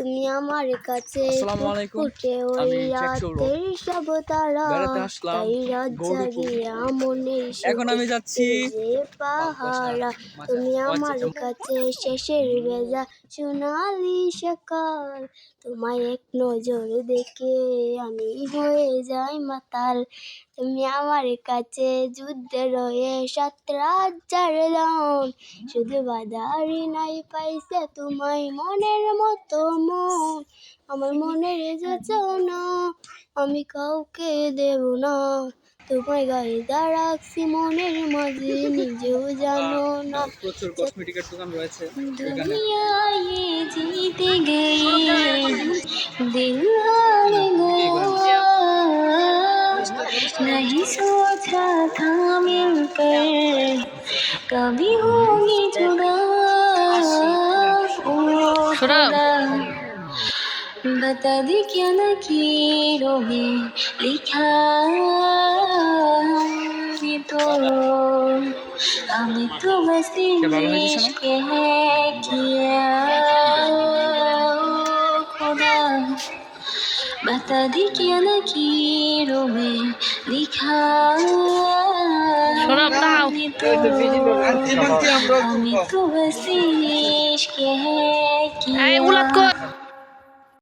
তুমি আমার কাছে আসসালামু আলাইকুম। ফুটে ওই আমি শেখ সৌরভ। রাতের সব তারা, বেড়াতে আসলাম তাই রাত গৌরীপুর। জাগিয়া মনের এখন আমি যাচ্ছি যে পাহারা। তুমি আমার কাছে শেষের বেজা সোনালি সকাল, তোমায় এক নজর দেখে আমি হয়ে যাই মাতাল। তুমি আমার কাছে যুদ্ধে রয়ে ৭,০০০ শুধু বাধারি নাই পাইছে তোমায় মনের মতো মন। আমার মনের যোজনা আমি কাউকে দেব না, তোমায় গায়ে রাখছি মনের মাঝে নিজেও জানো না। প্রচুর কসমেটিকের দোকান রয়েছে এখানে। দুনিয়ায় जीते गए दिल हार गया, नहीं सोचा था मिलकर कभी होगी जुदा। ओ खुदा बता दे क्या लकीरों में लिखा ये तो हमें तो बस इश्क है किया। ओ खुदा बता दे क्या लकीरों में लिखा ये तो हमें तो बस इश्क है किया।